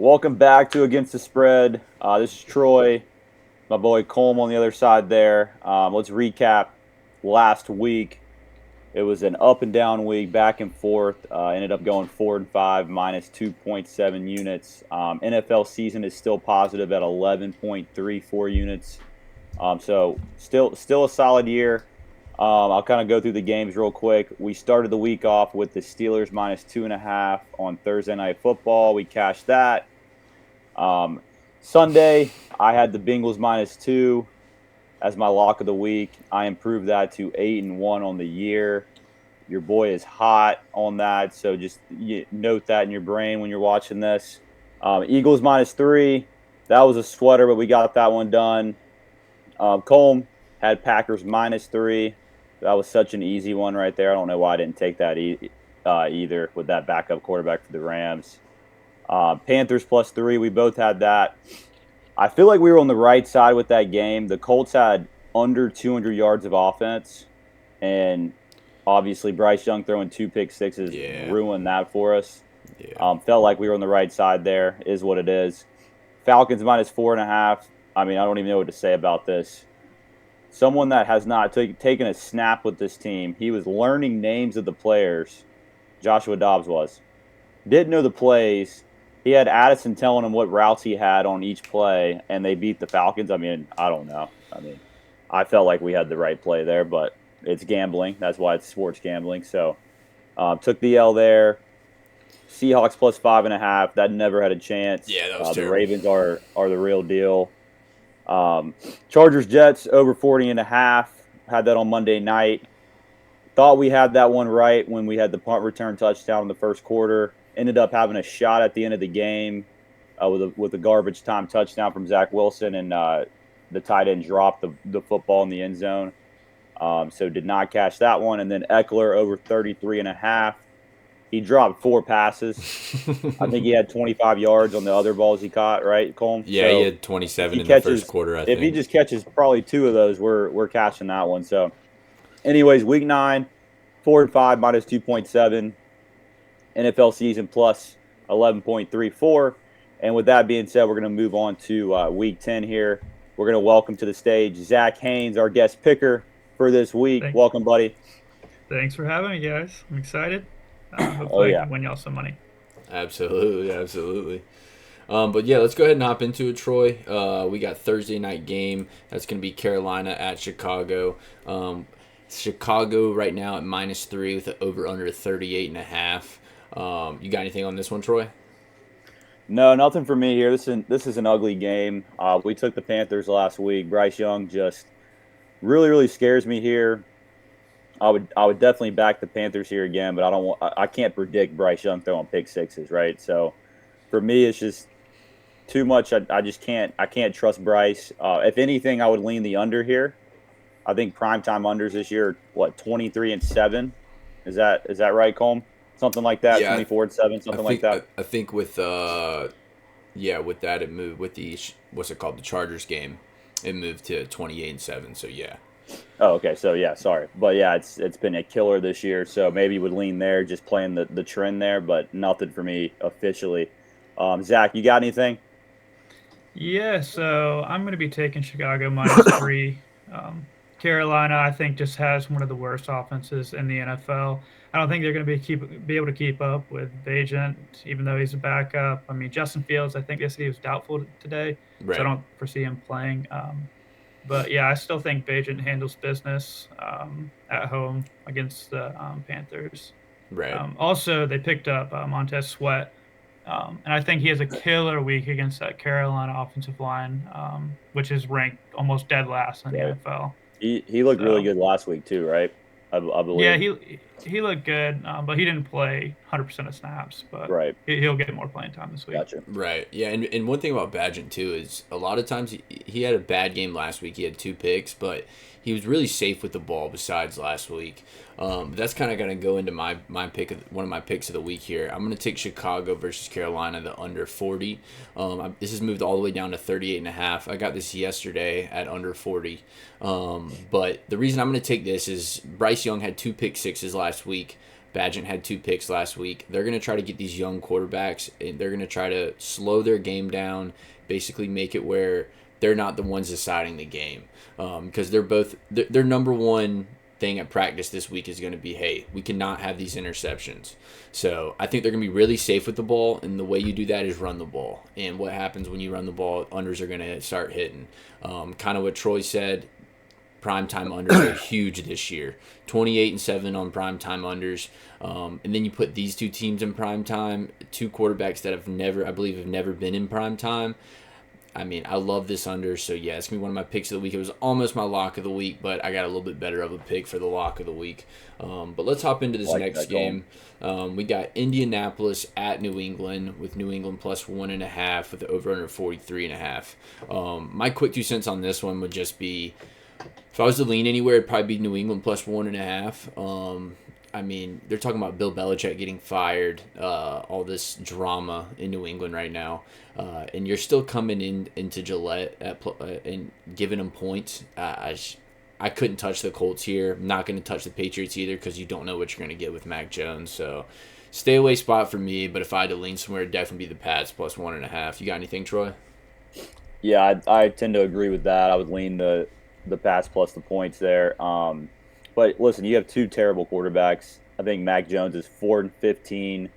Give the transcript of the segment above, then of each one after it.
Welcome back to Against the Spread. This is Troy, my boy Colm on the other side there. Let's recap last week. It was an up and down week, back and forth. Ended up going 4-5, minus 2.7 units. NFL season is still positive at 11.34 units. So still a solid year. I'll kind of go through the games real quick. We started the week off with the Steelers minus 2.5 on Thursday Night Football. We cashed that. Sunday, I had the Bengals minus 2 as my lock of the week. I improved that to 8-1 on the year. Your boy is hot on that, so just note that in your brain when you're watching this. Eagles minus 3. That was a sweater, but we got that one done. Colm had Packers minus 3. That was such an easy one right there. I don't know why I didn't take that either with that backup quarterback for the Rams. Panthers plus 3. We both had that. I feel like we were on the right side with that game. The Colts had under 200 yards of offense, and obviously Bryce Young throwing 2 pick sixes ruined that for us. Felt like we were on the right side there, is what it is. Falcons minus 4.5. I mean, I don't even know what to say about this. Someone that has not taken a snap with this team, he was learning names of the players. Joshua Dobbs was. Didn't know the plays. He had Addison telling him what routes he had on each play, and they beat the Falcons. I mean, I don't know. I felt like we had the right play there, but it's gambling. That's why it's sports gambling. So, took the L there. Seahawks plus 5.5. That never had a chance. Yeah, that was terrible. The Ravens are the real deal. Chargers Jets over 40.5. Had that on Monday night. Thought we had that one right when we had the punt return touchdown in the first quarter. Ended up having a shot at the end of the game with a garbage time touchdown from Zach Wilson, and the tight end dropped the football in the end zone. So did not catch that one. And then Eckler over 33.5. He dropped 4 passes. I think he had 25 yards on the other balls he caught, right, Colm? Yeah, so he had 27 in the first quarter, I think. If he just catches probably 2 of those, we're cashing that one. So anyways, week 9, 4-5, minus 2.7. NFL season plus 11.34. And with that being said, we're going to move on to week 10 here. We're going to welcome to the stage Zach Haines, our guest picker for this week. Welcome, buddy. Thanks for having me, guys. I'm excited. Hopefully I can win y'all some money. Absolutely. But yeah, let's go ahead and hop into it, Troy. We got Thursday night game. That's going to be Carolina at Chicago. Chicago right now at minus 3 with an over-under 38.5. You got anything on this one, Troy? No, nothing for me here. This is an ugly game. We took the Panthers last week. Bryce Young just really scares me here. I would definitely back the Panthers here again, but I can't predict Bryce Young throwing pick sixes, right? So for me, it's just too much. I just can't trust Bryce. If anything, I would lean the under here. I think primetime unders this year are 23-7. Is that right, Colm? Something like that, yeah, 24-7, something like that. I think with that it moved with the what's it called, the Chargers game, it moved to 28-7. So yeah. Oh, okay. So yeah, sorry, but yeah, it's been a killer this year. So maybe you would lean there, just playing the trend there, but nothing for me officially. Zach, you got anything? Yeah, so I'm going to be taking Chicago minus 3. Carolina, I think, just has one of the worst offenses in the NFL. I don't think they're going to be able to keep up with Bajent, even though he's a backup. I mean, Justin Fields, I think they said he was doubtful today, Right. so I don't foresee him playing. But yeah, I still think Bajent handles business at home against the Panthers. Right. Also, they picked up Montez Sweat, and I think he has a killer week against that Carolina offensive line, which is ranked almost dead last in the NFL. He looked really good last week too, right? I believe. Yeah, he looked good, but he didn't play 100% of snaps. But right. He'll get more playing time this week. Gotcha. Right. Yeah, and one thing about Badgett too is a lot of times he had a bad game last week. He had 2 picks, but he was really safe with the ball besides last week. That's kind of going to go into my pick, one of my picks of the week here. I'm going to take Chicago versus Carolina, the under 40. This has moved all the way down to 38.5. I got this yesterday at under 40. But the reason I'm going to take this is Bryce Young had 2 pick sixes last week. Badgett had 2 picks last week. They're going to try to get these young quarterbacks, and they're going to try to slow their game down, basically make it where they're not the ones deciding the game. Because their number one thing at practice this week is going to be, hey, we cannot have these interceptions. So I think they're going to be really safe with the ball, and the way you do that is run the ball. And what happens when you run the ball, unders are going to start hitting. Kind of what Troy said, primetime unders are huge this year. 28-7 on primetime unders. And then you put these 2 teams in primetime, 2 quarterbacks that have never been in primetime. I mean, I love this under, so yeah, it's going to be one of my picks of the week. It was almost my lock of the week, but I got a little bit better of a pick for the lock of the week. But let's hop into this next game. We got Indianapolis at New England, with New England plus 1.5 with the over-under 43.5. My quick 2 cents on this one would just be, if I was to lean anywhere, it'd probably be New England plus 1.5. I mean, they're talking about Bill Belichick getting fired, all this drama in New England right now, and you're still coming into Gillette and giving them points. I couldn't touch the Colts here. I'm not going to touch the Patriots either, because you don't know what you're going to get with Mac Jones. So stay away spot for me, but if I had to lean somewhere, it'd definitely be the Pats plus 1.5. You got anything, Troy? Yeah, I tend to agree with that. I would lean the Pats plus the points there. But listen, you have 2 terrible quarterbacks. I think Mac Jones is 4-15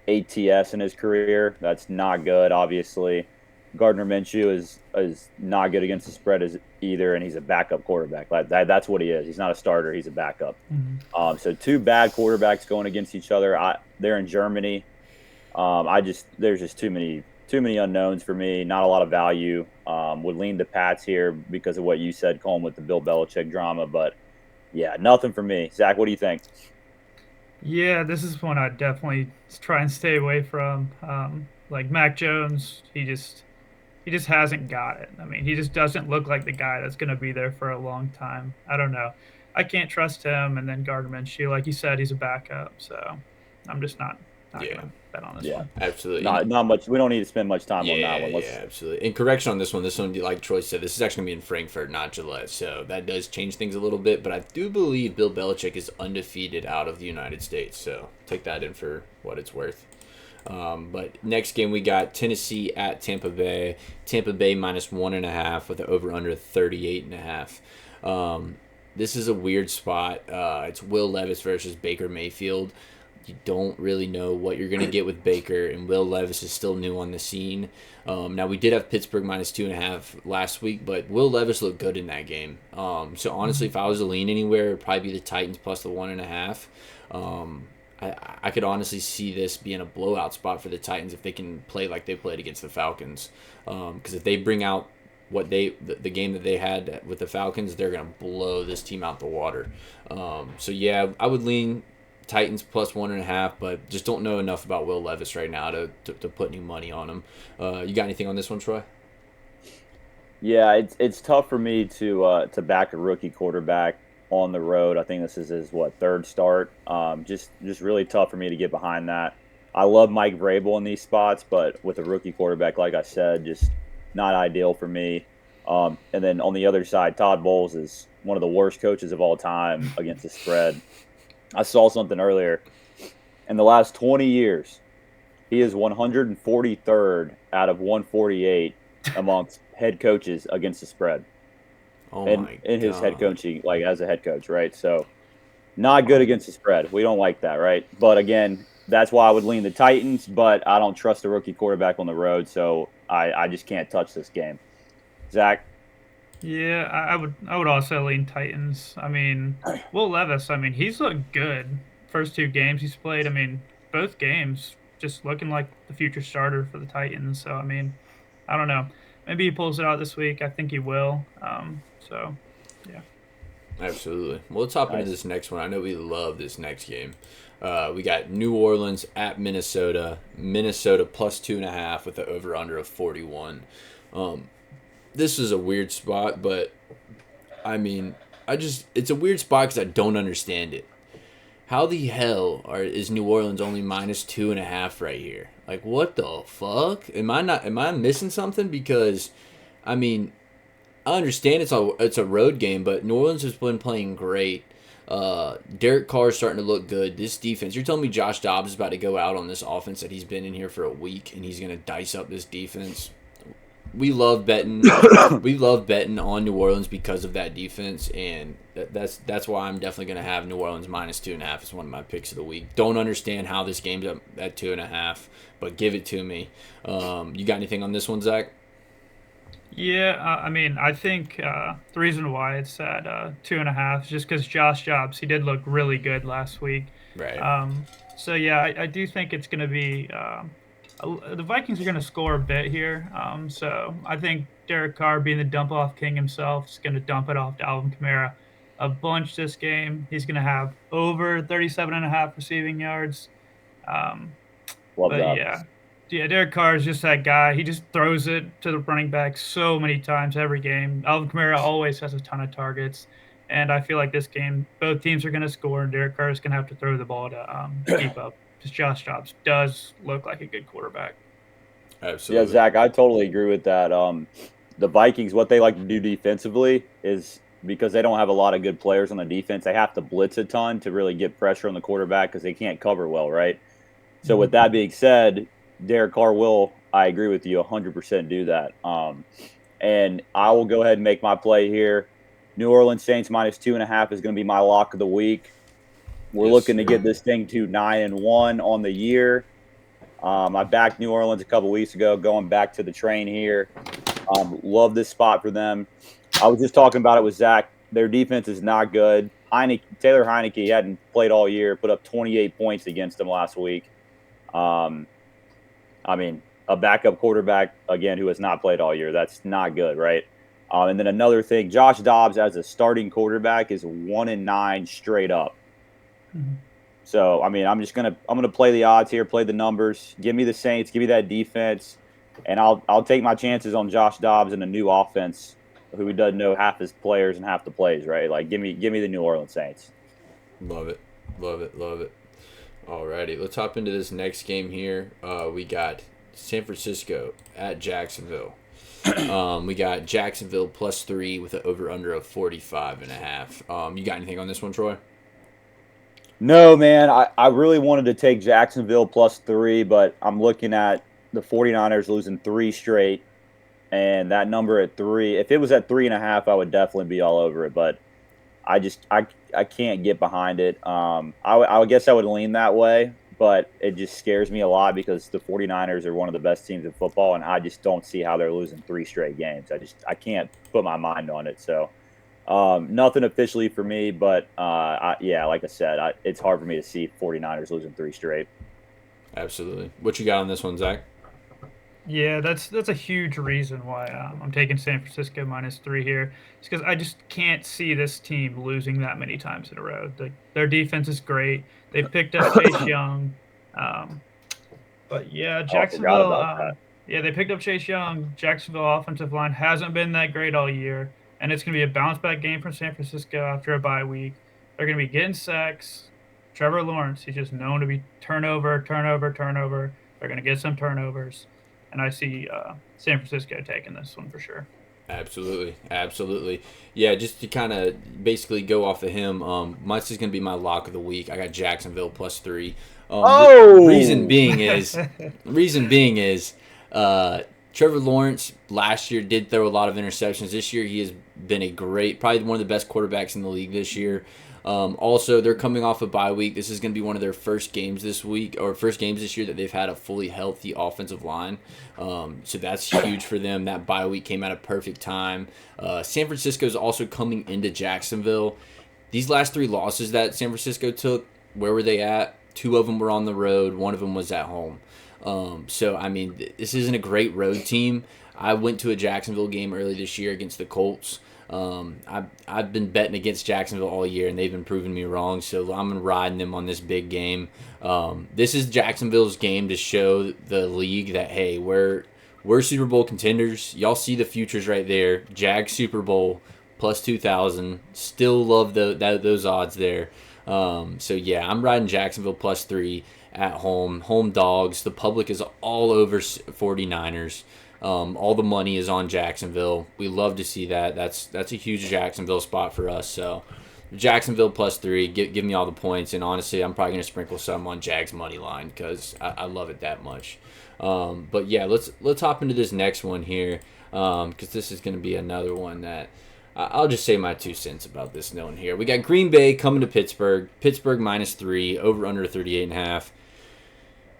ATS in his career. That's not good, obviously. Gardner Minshew is not good against the spread either, and he's a backup quarterback. That's what he is. He's not a starter. He's a backup. Mm-hmm. So 2 bad quarterbacks going against each other. They're in Germany. There's just too many unknowns for me. Not a lot of value. Would lean the Pats here because of what you said, Colin, with the Bill Belichick drama, but yeah, nothing for me. Zach, what do you think? Yeah, this is one I'd definitely try and stay away from. Like Mac Jones, he just hasn't got it. I mean, he just doesn't look like the guy that's going to be there for a long time. I don't know. I can't trust him. And then Gardner Minshew, like you said, he's a backup. So I'm just not going to bet on this one. Absolutely. Not much. We don't need to spend much time on that one. Absolutely. And correction on this one, like Troy said, this is actually going to be in Frankfurt, not Gillette. So that does change things a little bit. But I do believe Bill Belichick is undefeated out of the United States. So take that in for what it's worth. But next game we got Tennessee at Tampa Bay. Tampa Bay minus 1.5 with an over-under 38.5. This is a weird spot. It's Will Levis versus Baker Mayfield. You don't really know what you're going to get with Baker, and Will Levis is still new on the scene. Now, we did have Pittsburgh minus 2.5 last week, but Will Levis looked good in that game. So, honestly, if I was to lean anywhere, it would probably be the Titans plus the 1.5. I could honestly see this being a blowout spot for the Titans if they can play like they played against the Falcons. Because if they bring out the game that they had with the Falcons, they're going to blow this team out the water. So, yeah, I would lean Titans plus 1.5, but just don't know enough about Will Levis right now to put any money on him. You got anything on this one, Troy? Yeah, it's tough for me to back a rookie quarterback on the road. I think this is his third start. Just really tough for me to get behind that. I love Mike Vrabel in these spots, but with a rookie quarterback, like I said, just not ideal for me. And then on the other side, Todd Bowles is one of the worst coaches of all time against the spread. I saw something earlier. In the last 20 years, he is 143rd out of 148 amongst head coaches against the spread. In his head coaching, like as a head coach, right? So not good against the spread. We don't like that, right? But again, that's why I would lean the Titans, but I don't trust a rookie quarterback on the road, so I just can't touch this game. Zach? Yeah, I would also lean Titans. I mean, Will Levis, he's looked good first 2 games he's played. Both games just looking like the future starter for the Titans. So, I don't know. Maybe he pulls it out this week. I think he will. So, yeah. Absolutely. Well, let's hop into this next one. I know we love this next game. We got New Orleans at Minnesota. Minnesota plus 2.5 with the over-under of 41. This is a weird spot, but, it's a weird spot because I don't understand it. How the hell is New Orleans only minus 2.5 right here? Like, what the fuck? Am I missing something? Because, I understand it's a road game, but New Orleans has been playing great. Derek Carr is starting to look good. This defense, you're telling me Josh Dobbs is about to go out on this offense that he's been in here for a week, and he's going to dice up this defense? We love betting. We love betting on New Orleans because of that defense, and that's why I'm definitely going to have New Orleans -2.5 as one of my picks of the week. Don't understand how this game's up at 2.5, but give it to me. You got anything on this one, Zach? Yeah, I mean, I think the reason why it's at 2.5 is just because Josh Jobs, he did look really good last week. Right. So yeah, I do think it's going to be the Vikings are going to score a bit here. So I think Derek Carr, being the dump off king himself, is going to dump it off to Alvin Kamara a bunch this game. He's going to have over 37.5 receiving yards. Love But that. yeah, Derek Carr is just that guy. He just throws it to the running back so many times every game. Alvin Kamara always has a ton of targets, and I feel like this game, both teams are going to score, and Derek Carr is going to have to throw the ball to keep up. Because Josh Dobbs does look like a good quarterback. Absolutely. Yeah, Zach, I totally agree with that. The Vikings, what they like to do defensively is because they don't have a lot of good players on the defense, they have to blitz a ton to really get pressure on the quarterback because they can't cover well, right? So with that being said, Derek Carr will, I agree with you, 100% do that. And I will go ahead and make my play here. New Orleans Saints -2.5 is going to be my lock of the week. We're looking to get this thing to 9-1 on the year. I backed New Orleans a couple weeks ago, going back to the train here. Love this spot for them. I was just talking about it with Zach. Their defense is not good. Taylor Heineke hadn't played all year, put up 28 points against them last week. I mean, a backup quarterback, again, who has not played all year. That's not good, right? And then another thing, Josh Dobbs as a starting quarterback is 1-9 straight up. Mm-hmm. So, I mean, I'm gonna play the odds here, play the numbers. Give me the Saints, give me that defense, and I'll take my chances on Josh Dobbs and a new offense, who doesn't know half his players and half the plays, right? Like, give me the New Orleans Saints. Love it. Alrighty, let's hop into this next game here. We got San Francisco at Jacksonville. We got Jacksonville +3 with an over/under of 45.5. You got anything on this one, Troy? No, man. I really wanted to take Jacksonville +3, but I'm looking at the 49ers losing 3 straight, and that number at 3. If it was at 3.5, I would definitely be all over it, but I can't get behind it. I guess I would lean that way, but it just scares me a lot because the 49ers are one of the best teams in football, and I just don't see how they're losing 3 straight games. I can't put my mind on it. So nothing officially for me, but like I said, it's hard for me to see 49ers losing 3 straight. Absolutely. What you got on this one, Zach? Yeah, that's a huge reason why I'm taking San Francisco -3 here. It's because I just can't see this team losing that many times in a row. Their defense is great. They picked up Chase Young, but yeah, Jacksonville. They picked up Chase Young. Jacksonville offensive line hasn't been that great all year, and it's going to be a bounce back game from San Francisco after a bye week. They're going to be getting sacks. Trevor Lawrence, he's just known to be turnover. They're going to get some turnovers. And I see San Francisco taking this one for sure. Absolutely. Yeah, just to kind of basically go off of him, this is going to be my lock of the week. I got Jacksonville +3. Reason being is Trevor Lawrence last year did throw a lot of interceptions. This year he has been probably one of the best quarterbacks in the league this year. Also, they're coming off a bye week. This is going to be one of their first games this year that they've had a fully healthy offensive line. So that's huge for them. That bye week came at a perfect time. San Francisco is also coming into Jacksonville. These last 3 losses that San Francisco took, where were they at? 2 of them were on the road. 1 of them was at home. So, I mean, this isn't a great road team. I went to a Jacksonville game early this year against the Colts. I've been betting against Jacksonville all year, and they've been proving me wrong, so I'm riding them on this big game. This is Jacksonville's game to show the league that, hey, we're Super Bowl contenders. Y'all see the futures right there. Jag Super Bowl +2,000. Still love those odds there. So, yeah, I'm riding Jacksonville +3 at home. Home dogs. The public is all over 49ers. All the money is on Jacksonville. We love to see that. That's a huge Jacksonville spot for us. So, Jacksonville +3. Give me all the points. And honestly, I'm probably gonna sprinkle some on Jags money line because I love it that much. But yeah, let's hop into this next one here because this is gonna be another one that I'll just say my 2 cents about this one here. We got Green Bay coming to Pittsburgh. Pittsburgh -3, over under 38.5.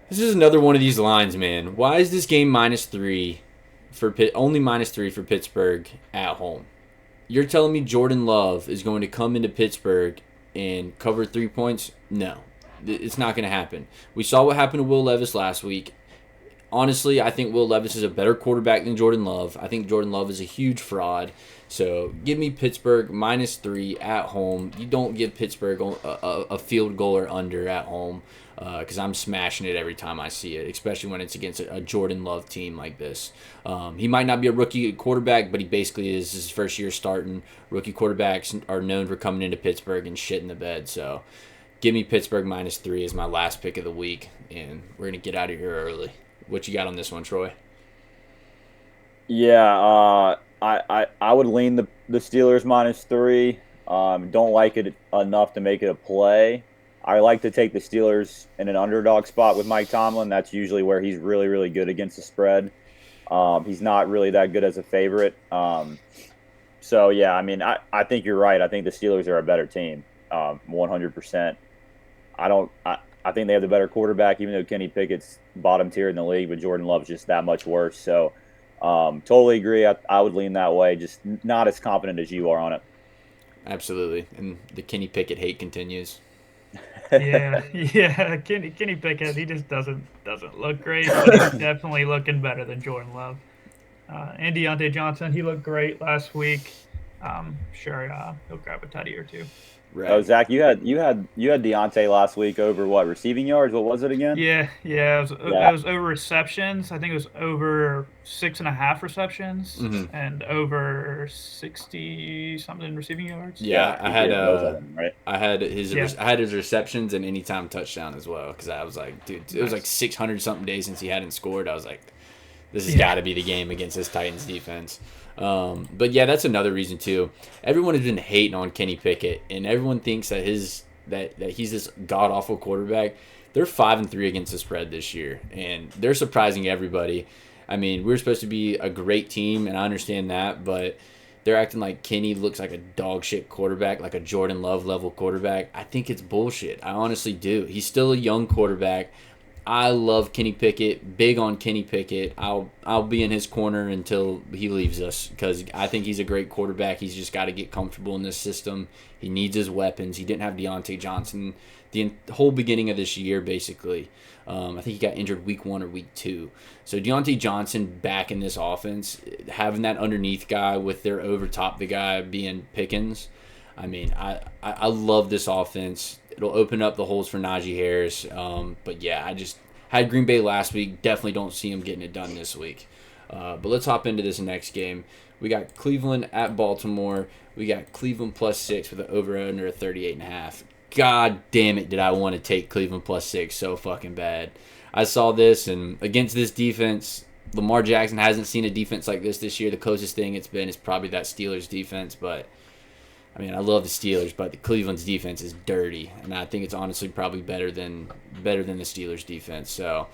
This is another one of these lines, man. Why is this game -3 for only -3 for Pittsburgh at home? You're telling me Jordan Love is going to come into Pittsburgh and cover 3 points? No, it's not going to happen. We saw what happened to Will Levis last week. Honestly, I think Will Levis is a better quarterback than Jordan Love. I think Jordan Love is a huge fraud. So give me Pittsburgh -3 at home. You don't give Pittsburgh a field goal or under at home because I'm smashing it every time I see it, especially when it's against a Jordan Love team like this. He might not be a rookie quarterback, but he basically is his first year starting. Rookie quarterbacks are known for coming into Pittsburgh and shit in the bed. So give me Pittsburgh -3 as my last pick of the week, and we're going to get out of here early. What you got on this one, Troy? Yeah, I would lean the Steelers -3. Don't like it enough to make it a play. I like to take the Steelers in an underdog spot with Mike Tomlin. That's usually where he's really, really good against the spread. He's not really that good as a favorite. So, yeah, I mean, I think you're right. I think the Steelers are a better team, 100%. I think they have the better quarterback, even though Kenny Pickett's bottom tier in the league, but Jordan Love's just that much worse. So, totally agree. I would lean that way, just not as confident as you are on it. Absolutely. And the Kenny Pickett hate continues. Yeah, Kenny Pickett, he just doesn't look great, but he's definitely looking better than Jordan Love. And Deontay Johnson, he looked great last week. Sure, he'll grab a tutty or two. Right. Oh, Zach, you had Deontay last week over what, receiving yards? What was it again? Yeah, it was over receptions. I think it was over 6.5 receptions and over 60 something receiving yards. Yeah, I had his Yeah. I had his receptions and anytime touchdown as well because I was like, dude, it was like 600 something days since he hadn't scored. I was like, this has got to be the game against this Titans defense. But yeah, that's another reason too. Everyone has been hating on Kenny Pickett, and everyone thinks that that he's this god awful quarterback. They're 5-3 against the spread this year, and they're surprising everybody. I mean, we're supposed to be a great team, and I understand that, but they're acting like Kenny looks like a dog shit quarterback, like a Jordan Love level quarterback. I think it's bullshit. I honestly do. He's still a young quarterback. I love Kenny Pickett, big on Kenny Pickett. I'll be in his corner until he leaves us because I think he's a great quarterback. He's just got to get comfortable in this system. He needs his weapons. He didn't have Deontay Johnson the whole beginning of this year, basically. I think he got injured week 1 or week 2. So Deontay Johnson back in this offense, having that underneath guy with their over top the guy being Pickens. I mean, I love this offense. It'll open up the holes for Najee Harris. But yeah, I just had Green Bay last week. Definitely don't see him getting it done this week. But let's hop into this next game. We got Cleveland at Baltimore. We got Cleveland +6 with an over-under of 38.5. God damn it, did I want to take Cleveland +6 so fucking bad. I saw this, and against this defense, Lamar Jackson hasn't seen a defense like this year. The closest thing it's been is probably that Steelers defense, but I mean, I love the Steelers, but the Cleveland's defense is dirty, and I think it's honestly probably better than the Steelers defense. So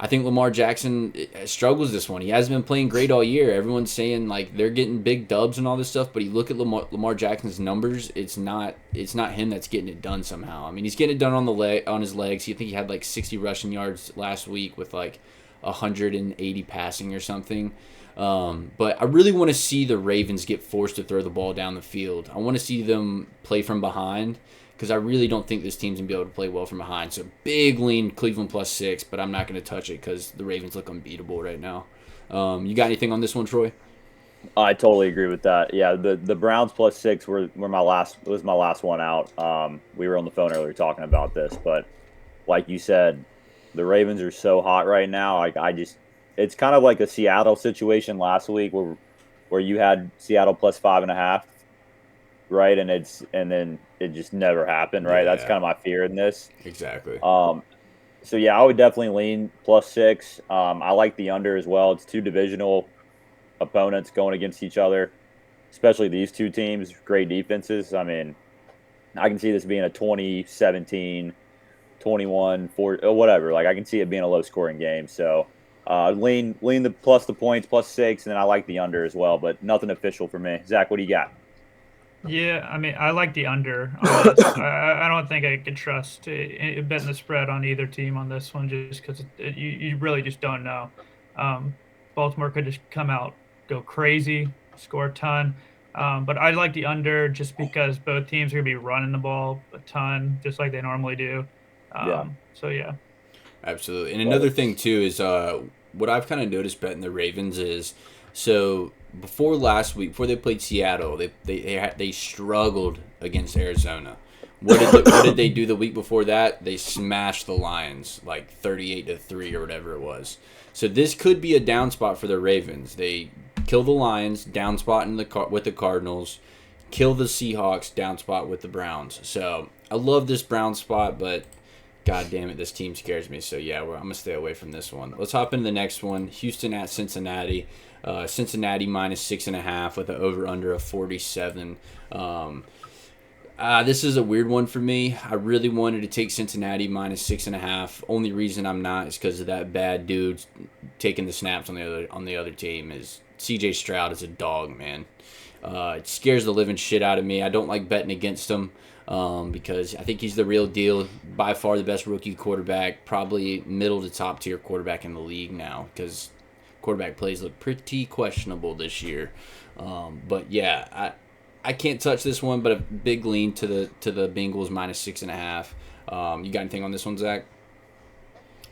I think Lamar Jackson struggles this one. He hasn't been playing great all year. Everyone's saying like they're getting big dubs and all this stuff, but you look at Lamar Jackson's numbers, it's not him that's getting it done somehow. I mean, he's getting it done on his legs. I think he had like 60 rushing yards last week with like 180 passing or something. But I really want to see the Ravens get forced to throw the ball down the field. I want to see them play from behind because I really don't think this team's going to be able to play well from behind. So big lean Cleveland +6, but I'm not going to touch it because the Ravens look unbeatable right now. You got anything on this one, Troy? I totally agree with that. Yeah, the Browns +6 was my last one out. We were on the phone earlier talking about this, but like you said, the Ravens are so hot right now. It's kind of like a Seattle situation last week where you had Seattle +5.5, right? And then it just never happened, right? Yeah. That's kind of my fear in this. Exactly. So yeah, I would definitely lean +6. I like the under as well. It's two divisional opponents going against each other, especially these two teams, great defenses. I mean, I can see this being a 20-17, 21, 4, or whatever. Like I can see it being a low scoring game. So lean the plus the points, +6, and then I like the under as well, but nothing official for me. Zach, what do you got? Yeah, I mean, I like the under on this. I don't think I could trust betting the spread on either team on this one just because you really just don't know. Um, Baltimore could just come out, go crazy, score a ton. But I like the under just because both teams are going to be running the ball a ton, just like they normally do. Yeah, So, yeah. Absolutely. And love another it. thing too is what I've kind of noticed betting the Ravens is so before last week, before they played Seattle, they struggled against Arizona. What did they do the week before that? They smashed the Lions like 38-3 or whatever it was. So this could be a down spot for the Ravens. They kill the Lions, down spot with the Cardinals, kill the Seahawks, down spot with the Browns. So I love this Brown spot, but God damn it, this team scares me. So yeah, I'm gonna stay away from this one. Let's hop into the next one. Houston at Cincinnati. Cincinnati -6.5 with an over under of 47. This is a weird one for me. I really wanted to take Cincinnati -6.5. Only reason I'm not is because of that bad dude taking the snaps on the other team. Is C.J. Stroud is a dog, man. It scares the living shit out of me. I don't like betting against him because I think he's the real deal. By far the best rookie quarterback, probably middle to top tier quarterback in the league now because quarterback plays look pretty questionable this year. But yeah, I can't touch this one, but a big lean to the Bengals -6.5. You got anything on this one, Zach?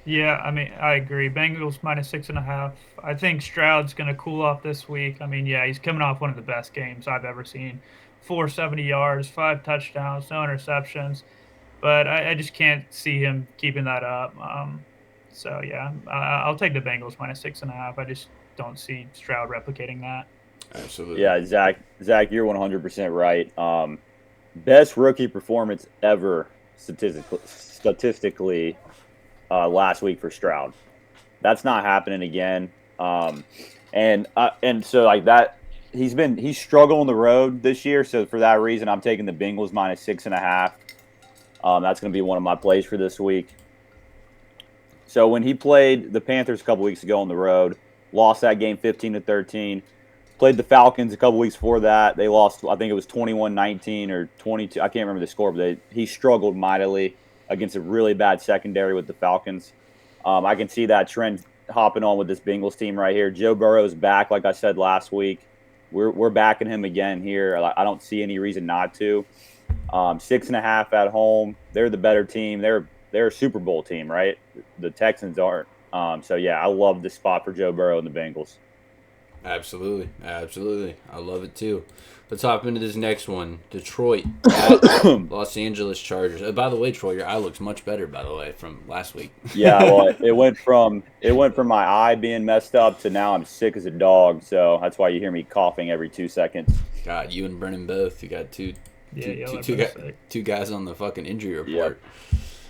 Yeah, I mean, I agree. Bengals -6.5. I think Stroud's going to cool off this week. I mean, yeah, he's coming off one of the best games I've ever seen. 470 yards, 5 touchdowns, no interceptions. But I just can't see him keeping that up. So, yeah, I'll take the Bengals -6.5. I just don't see Stroud replicating that. Absolutely. Yeah, Zach, you're 100% right. Best rookie performance ever statistically last week for Stroud. That's not happening again. And so like that, he's struggled on the road this year. So for that reason, I'm taking the Bengals -6.5. That's going to be one of my plays for this week. So when he played the Panthers a couple weeks ago on the road, lost that game 15-13. Played the Falcons a couple weeks before that. They lost, I think it was 21-19 or 22. I can't remember the score, but he struggled mightily against a really bad secondary with the Falcons. I can see that trend hopping on with this Bengals team right here. Joe Burrow's back, like I said last week. We're backing him again here. I don't see any reason not to. 6.5 at home. They're the better team. They're a Super Bowl team, right? The Texans aren't. So yeah, I love this spot for Joe Burrow and the Bengals. Absolutely. I love it too. Let's hop into this next one. Detroit at Los Angeles Chargers. Oh, by the way, Troy, your eye looks much better, by the way, from last week. Yeah, well, it went from my eye being messed up to now I'm sick as a dog. So that's why you hear me coughing every 2 seconds. God, you and Brennan both. You got two guys on the fucking injury report.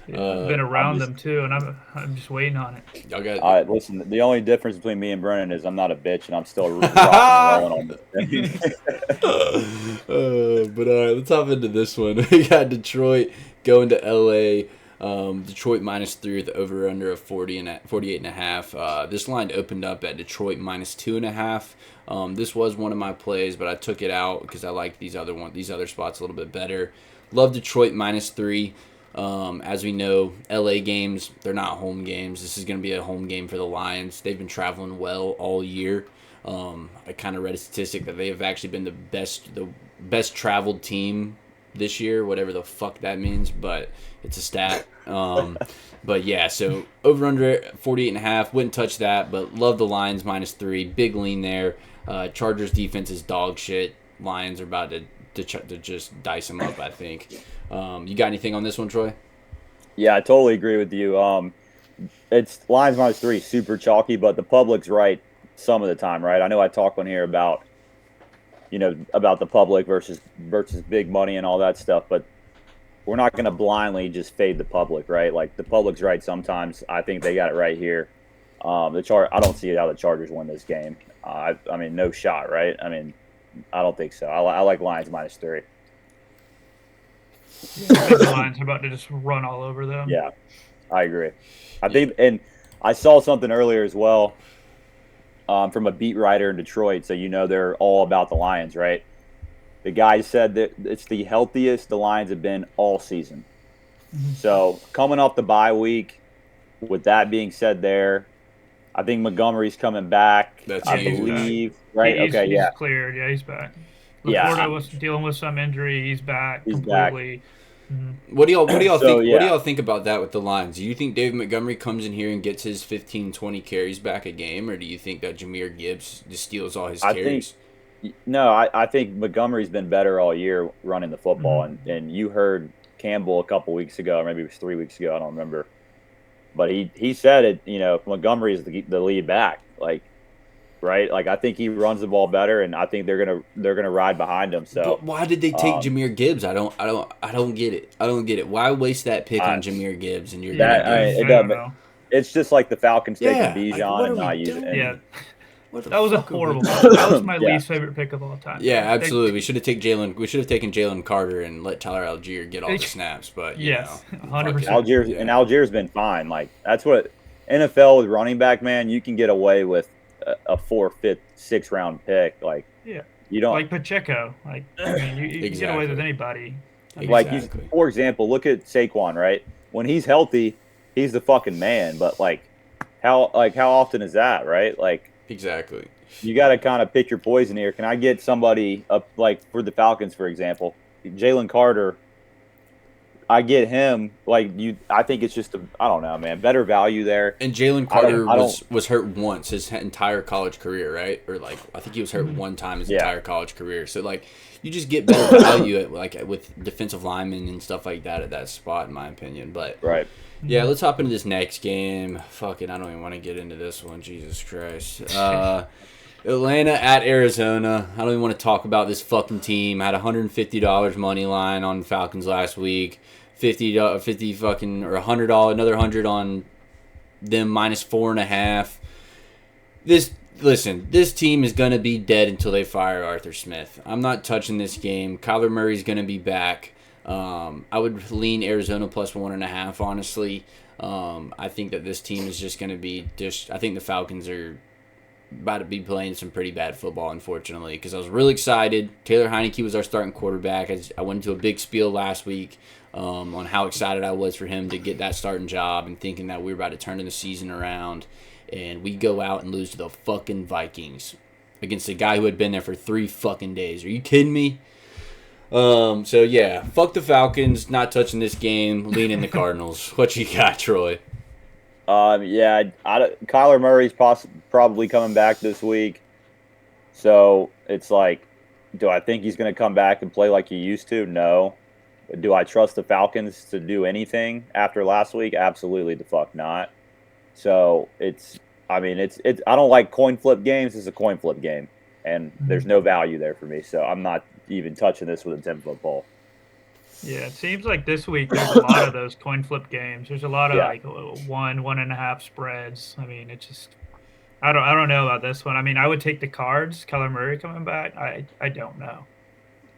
Yeah, I've been around them too, and I'm just waiting on it. Y'all got. All right, listen. The only difference between me and Brennan is I'm not a bitch, and I'm still rocking and rolling on this thing. But all right, let's hop into this one. We got Detroit going to LA. Detroit -3 with the over under of 48.5. This line opened up at Detroit -2.5. This was one of my plays, but I took it out because I like these other spots a little bit better. Love Detroit -3. As we know, LA games, they're not home games. This is going to be a home game for the Lions. They've been traveling well all year. I kind of read a statistic that they have actually been the best traveled team this year, whatever the fuck that means, but it's a stat. But yeah, so over under 48.5, wouldn't touch that, but love the Lions -3, big lean there. Chargers defense is dog shit. Lions are about to just dice them up, I think. You got anything on this one, Troy? Yeah, I totally agree with you. It's Lions -3, super chalky, but the public's right some of the time, right? I know I talk on here about the public versus big money and all that stuff, but we're not going to blindly just fade the public, right? Like the public's right sometimes. I think they got it right here. I don't see how the Chargers win this game. I mean, no shot, right? I mean, I don't think so. I like Lions -3. Yeah, I think the Lions are about to just run all over them. Yeah, I agree. I think, and I saw something earlier as well from a beat writer in Detroit. So they're all about the Lions, right? The guy said that it's the healthiest the Lions have been all season. So coming off the bye week, with that being said, I think Montgomery's coming back. That's I He's back. huge. believe, right? Okay, He's yeah, cleared. Yeah, he's back. yeah, Laporta was dealing with some injury. He's back he's back. completely. Mhm. What do y'all So think? What do yeah, y'all think about that with the Lions? Do you think David Montgomery comes in here and gets his 15, 20 carries back a game, or do you think that Jameer Gibbs just steals all his I think carries? no, I think Montgomery's been better all year running the football, Mhm. and you heard Campbell a couple weeks ago, or maybe it was 3 weeks ago, I don't remember, but he said it. Montgomery is the lead back, like right, like I think he runs the ball better, and I think they're gonna ride behind him. So But why did they take um, Jameer Gibbs? I don't get it. I don't get it. Why waste that pick I, on Jameer Gibbs and you're gonna that give? it I don't doesn't. know. It's just like the Falcons taking Yeah, like Bijan what are and we not using. Yeah, doing? What the that was a fuck are we horrible doing? pick. That was my Yeah, least favorite pick of all time. Yeah, They, absolutely. We should have taken Jalen. We should have taken Jalen Carter and let Tyler Algier get all the snaps. But yes, fuck it. 100%. Algiers been fine. Like that's what NFL with running back, man. You can get away with a 4th, 5th, 6th round pick. Like Yeah, you don't like Pacheco. Like I mean, you can get away with Exactly. anybody. like you. Exactly. For example, look at Saquon. Right when he's healthy, he's the fucking man. But how often is that? Right, like Exactly. you got to kind of pick your poison here. Can I get somebody up like for the Falcons, for example, Jalen Carter? I get him. I think it's just I don't know, man. Better value there. And Jalen I don't. Carter I don't. was hurt once his entire college career, right? Or like I think he was hurt one time his Yeah. entire college career. So like you just get better value with defensive linemen and stuff like that at that spot, in my opinion. But Right. yeah, let's hop into this next game. Fuck it, I don't even want to get into this one. Jesus Christ. Atlanta at Arizona. I don't even want to talk about this fucking team. I had $150 money line on Falcons last week. 50 fucking or $100, another 100 on them -4.5. This team is gonna be dead until they fire Arthur Smith. I'm not touching this game. Kyler Murray's gonna be back. I would lean Arizona +1.5. Honestly, I think that this team is just gonna be I think the Falcons are about to be playing some pretty bad football, unfortunately, because I was really excited. Taylor Heineke was our starting quarterback. I went into a big spiel last week on how excited I was for him to get that starting job and thinking that we were about to turn the season around. And we go out and lose to the fucking Vikings against a guy who had been there for 3 fucking days. Are you kidding me? So, yeah, fuck the Falcons. Not touching this game. Leaning the Cardinals. What you got, Troy? Yeah, Kyler Murray's probably coming back this week. So it's like, do I think he's going to come back and play like he used to? No. Do I trust the Falcons to do anything after last week? Absolutely the fuck not. So I don't like coin flip games. It's a coin flip game, and there's no value there for me. So I'm not even touching this with a 10-foot pole. Yeah, it seems like this week there's a lot of those coin flip games. There's a lot of Yeah. like 1.5 spreads. I mean, it just I don't know about this one. I mean, I would take the Cards. Kyler Murray coming back. I don't know.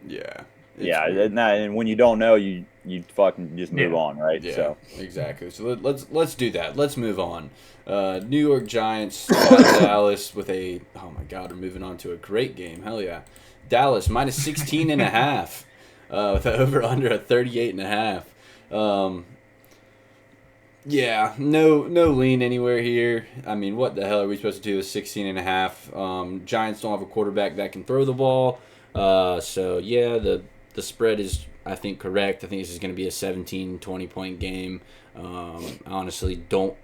Yeah. Yeah, and when you don't know, you fucking just move on, right? Yeah, So exactly. So let's do that. Let's move on. New York Giants at Dallas with oh my god, we're moving on to a great game. Hell yeah. Dallas -16.5. With an over under at 38.5. Yeah, no lean anywhere here. I mean, what the hell are we supposed to do with 16.5? Giants don't have a quarterback that can throw the ball. So yeah, the spread is, I think, correct. I think this is going to be a 17-20 point game. I honestly don't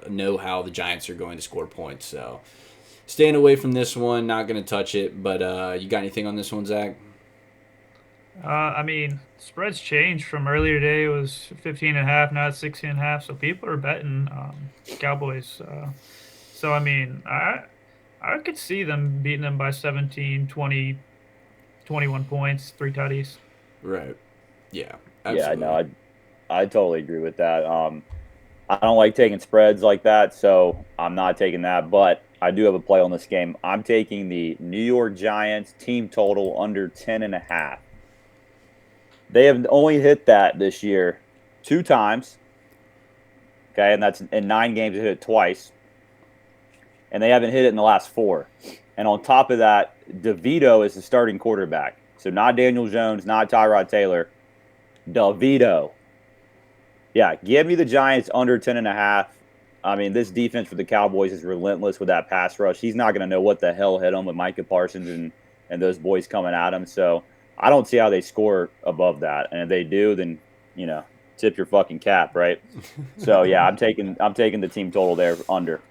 know how the Giants are going to score points. So staying away from this one, not going to touch it. But you got anything on this one, Zach? I mean, spreads changed from earlier today. It was 15.5. Now it's 16.5. So people are betting Cowboys. So I mean, I could see them beating them by 17, 20, 21 points, 3 tutties. Right. Yeah. yeah, Absolutely. no, I totally agree with that. I don't like taking spreads like that, so I'm not taking that. But I do have a play on this game. I'm taking the New York Giants team total under 10.5. They have only hit that this year 2 times. Okay, and that's in 9 games. They hit it twice, and they haven't hit it in the last 4. And on top of that, DeVito is the starting quarterback. So not Daniel Jones, not Tyrod Taylor, DeVito. Yeah, give me the Giants under 10.5. I mean, this defense for the Cowboys is relentless with that pass rush. He's not going to know what the hell hit him with Micah Parsons and those boys coming at him. So I don't see how they score above that. And if they do, then, tip your fucking cap, right? So, yeah, I'm taking the team total there under.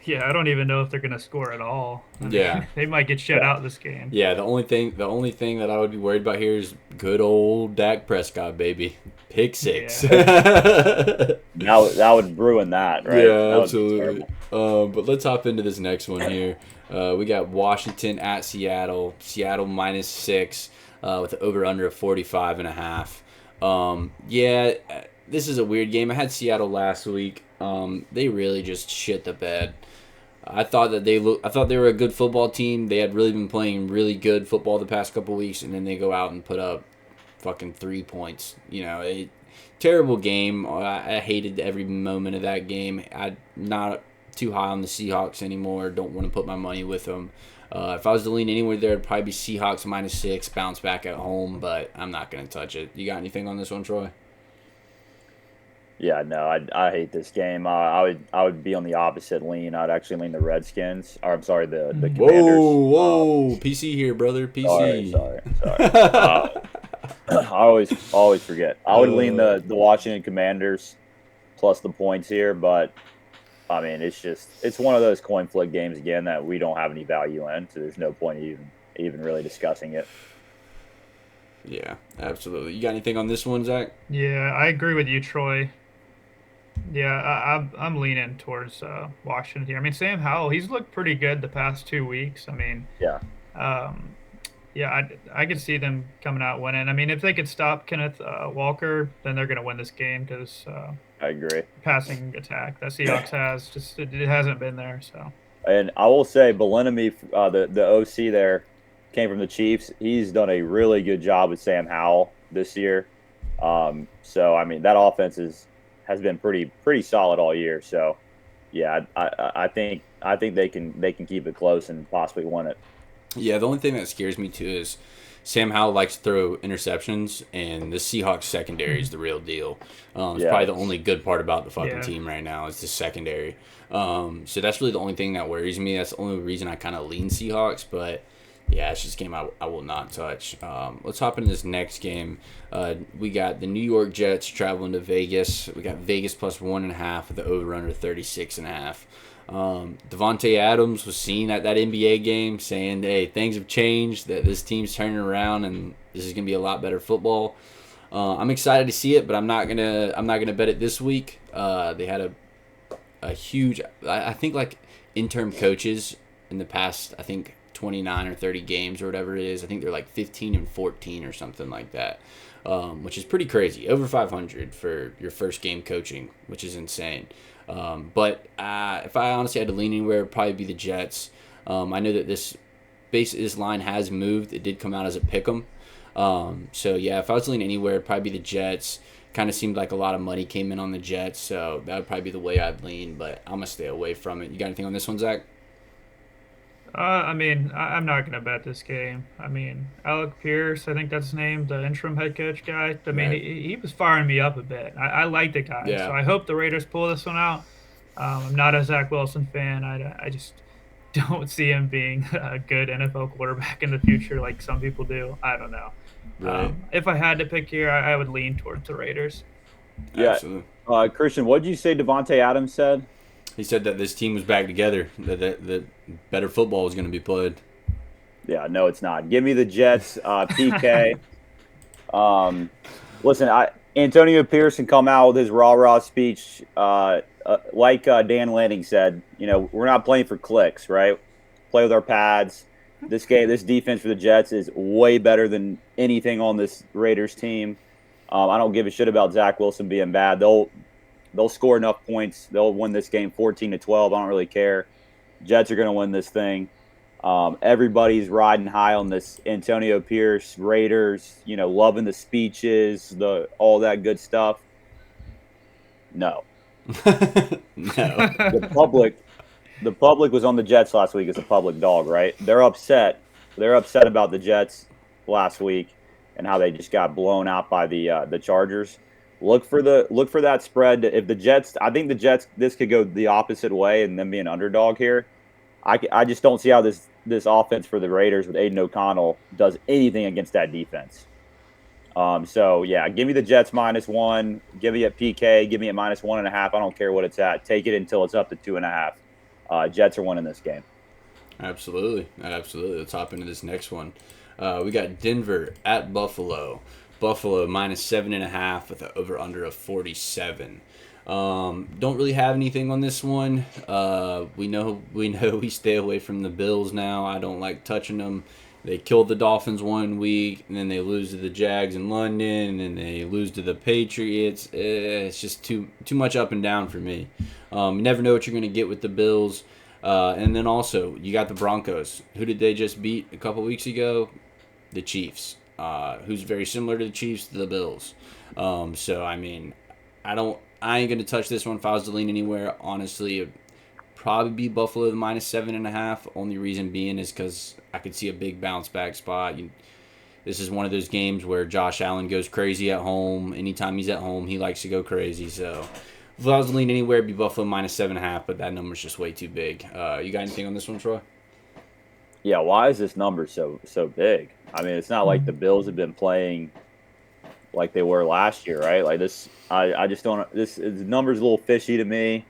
Yeah, I don't even know if they're going to score at all. I mean, Yeah. they might get shut out this game. Yeah, the only thing that I would be worried about here is good old Dak Prescott, baby. Pick 6. That would ruin that, right? Yeah, that absolutely. But let's hop into this next one here. We got Washington at Seattle. Seattle -6 with the over-under of 45.5. Yeah, this is a weird game. I had Seattle last week. They really just shit the bed. I thought they were a good football team. They had really been playing really good football the past couple weeks, and then they go out and put up fucking 3 points. A terrible game. I hated every moment of that game. I'm not too high on the Seahawks anymore. Don't want to put my money with them. If I was to lean anywhere there, it'd probably be Seahawks -6, bounce back at home, but I'm not going to touch it. You got anything on this one, Troy? Yeah, no, I hate this game. I would be on the opposite lean. I'd actually lean the Redskins. Or I'm sorry, the Commanders. Whoa, PC here, brother. PC. Sorry. I always forget. I would lean the Washington Commanders plus the points here, but I mean it's one of those coin flip games again that we don't have any value in, so there's no point even really discussing it. Yeah, absolutely. You got anything on this one, Zach? Yeah, I agree with you, Troy. Yeah, I'm leaning towards Washington here. I mean, Sam Howell, he's looked pretty good the past 2 weeks. I mean, yeah, I could see them coming out winning. I mean, if they could stop Kenneth Walker, then they're going to win this game because I agree. Passing attack that Seahawks has it hasn't been there. So, and I will say, Bellingham, the OC there, came from the Chiefs. He's done a really good job with Sam Howell this year. So I mean, that offense has been pretty solid all year. So, yeah, I think they can keep it close and possibly win it. Yeah, the only thing that scares me too is Sam Howell likes to throw interceptions, and the Seahawks secondary is the real deal. It's probably the only good part about the fucking team right now is the secondary. So that's really the only thing that worries me. That's the only reason I kind of lean Seahawks, but yeah, it's just a game I will not touch. Let's hop into this next game. We got the New York Jets traveling to Vegas. We got Vegas plus 1.5 with the over-under 36.5. Devontae Adams was seen at that NBA game saying, hey, things have changed, that this team's turning around, and this is going to be a lot better football. I'm excited to see it, but I'm not gonna bet it this week. They had a huge, I think, like interim coaches in the past, I think 29 or 30 games or whatever it is. I think they're like 15-14 or something like that, which is pretty crazy. Over 500 for your first game coaching, which is insane. But if I honestly had to lean anywhere, it would probably be the Jets. I know that this line has moved. It did come out as a pick'em. So yeah, if I was to lean anywhere, it'd probably be the Jets. Kind of seemed like a lot of money came in on the Jets, so that would probably be the way I'd lean. But I'm gonna stay away from it. You got anything on this one, Zach? I mean, I'm not going to bet this game. I mean, Alec Pierce, I think that's his name, the interim head coach guy. I mean, he was firing me up a bit. I like the guy, so I hope the Raiders pull this one out. I'm not a Zach Wilson fan. I just don't see him being a good NFL quarterback in the future like some people do. I don't know. Right. If I had to pick here, I would lean towards the Raiders. Yeah. Absolutely. Christian, what did you say Devontae Adams said? He said that this team was back together, that better football was going to be played. Yeah, no, it's not. Give me the Jets, PK. Listen, Antonio Pearson come out with his rah-rah speech. Like Dan Lanning said, we're not playing for clicks, right? Play with our pads. This defense for the Jets is way better than anything on this Raiders team. I don't give a shit about Zach Wilson being bad. They'll score enough points. They'll win this game 14-12. I don't really care. Jets are going to win this thing. Everybody's riding high on this Antonio Pierce Raiders, loving the speeches, all that good stuff. No, No. the public, the public was on the Jets last week as a public dog, right? They're upset. They're upset about the Jets last week and how they just got blown out by the Chargers. Look for that spread. If the Jets, I think the Jets, this could go the opposite way and then be an underdog here. I just don't see how this offense for the Raiders with Aiden O'Connell does anything against that defense. So yeah, give me the Jets -1. Give me a PK. Give me a -1.5. I don't care what it's at. Take it until it's up to 2.5. Jets are winning this game. Absolutely. Let's hop into this next one. We got Denver at Buffalo. Buffalo -7.5 with an over/under of 47. Don't really have anything on this one. We know we stay away from the Bills now. I don't like touching them. They killed the Dolphins one week, and then they lose to the Jags in London, and then they lose to the Patriots. It's just too much up and down for me. You never know what you're going to get with the Bills. And then also, you got the Broncos. Who did they just beat a couple weeks ago? The Chiefs, who's very similar to the Chiefs, to the Bills. So, I mean, I ain't going to touch this one if I was to lean anywhere. Honestly, it'd probably be Buffalo the -7.5. Only reason being is because I could see a big bounce back spot. This is one of those games where Josh Allen goes crazy at home. Anytime he's at home, he likes to go crazy. So if I was to lean anywhere, it'd be Buffalo -7.5, but that number's just way too big. You got anything on this one, Troy? Yeah, why is this number so big? I mean, it's not like the Bills have been playing like they were last year, right? Like this, I just don't. This number's a little fishy to me.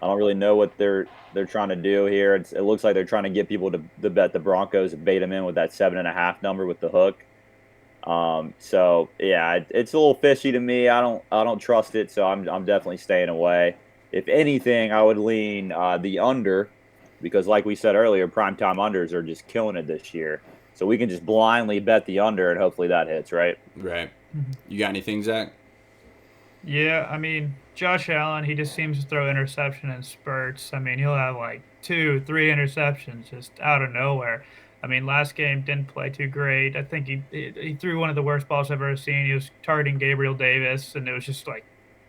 I don't really know what they're trying to do here. It looks like they're trying to get people to bet the Broncos and bait them in with that 7.5 number with the hook. So yeah, it's a little fishy to me. I don't trust it, so I'm definitely staying away. If anything, I would lean the under, because like we said earlier, primetime unders are just killing it this year. So we can just blindly bet the under and hopefully that hits, right? Right. You got anything, Zach? Yeah, I mean, Josh Allen, he just seems to throw interception in spurts. I mean, he'll have like 2, 3 interceptions just out of nowhere. I mean, last game didn't play too great. I think he threw one of the worst balls I've ever seen. He was targeting Gabriel Davis, and it was just like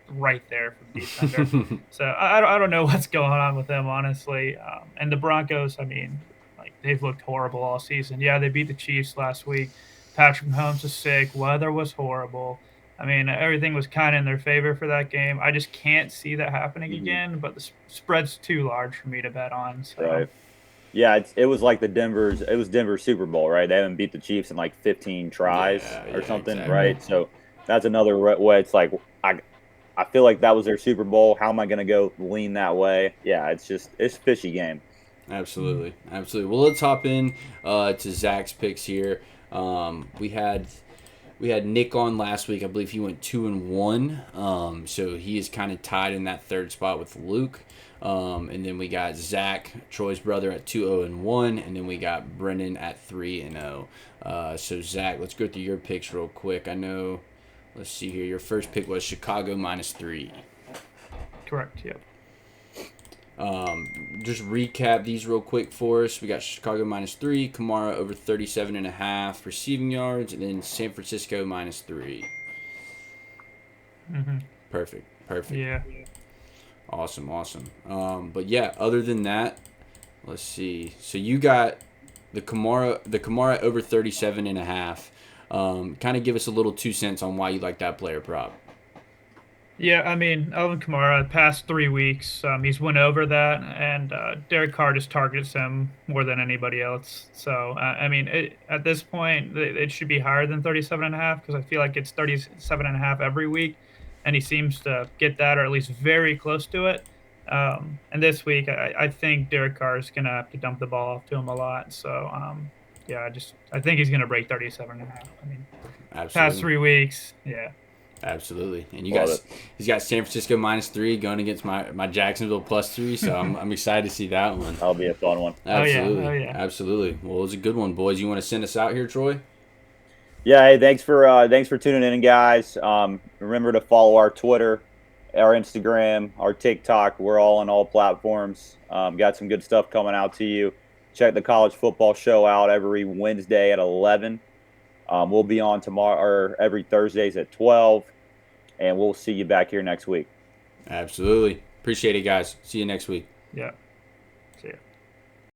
right there from the defender. So I don't know what's going on with them, honestly. And the Broncos, I mean, like they've looked horrible all season. Yeah, they beat the Chiefs last week. Patrick Mahomes was sick. Weather was horrible. I mean, everything was kind of in their favor for that game. I just can't see that happening again, but the spread's too large for me to bet on. So. Right. Yeah, it was like it was Denver's Super Bowl, right? They haven't beat the Chiefs in like 15 tries or something, exactly. right? So that's another way. It's like I feel like that was their Super Bowl. How am I going to go lean that way? Yeah, it's a fishy game. Absolutely. Well, let's hop in to Zach's picks here. We had Nick on last week. I believe he went 2-1. So he is kind of tied in that third spot with Luke. And then we got Zach, Troy's brother, at 2-0-1, and then we got Brendan at 3-0. So Zach, let's go through your picks real quick. I know. Let's see here. Your first pick was Chicago -3. Correct. Yep. Just recap these real quick for us. We got Chicago -3, Kamara over 37.5 receiving yards, and then San Francisco -3. Mm-hmm. Perfect. Yeah. Awesome. But yeah, other than that, let's see. So you got the Kamara over 37.5. Kind of give us a little 2 cents on why you like that player prop. Yeah, I mean, Alvin Kamara, past 3 weeks, he's went over that, and Derek Carr just targets him more than anybody else. So, I mean, at this point, it should be higher than 37.5 because I feel like it's 37.5 every week, and he seems to get that or at least very close to it. And this week, I think Derek Carr is going to have to dump the ball off to him a lot. So, yeah, I think he's going to break 37.5. I mean, Absolutely. past 3 weeks, yeah. Absolutely. And he's got San Francisco -3 going against my Jacksonville +3, so I'm excited to see that one. That'll be a fun one. Absolutely. Oh, yeah. Absolutely. Well, it was a good one, boys. You want to send us out here, Troy? Yeah, hey, thanks for tuning in, guys. Remember to follow our Twitter, our Instagram, our TikTok. We're all on all platforms. Got some good stuff coming out to you. Check the college football show out every Wednesday at 11. We'll be on tomorrow or every Thursdays at 12. And we'll see you back here next week. Absolutely. Appreciate it, guys. See you next week. Yeah.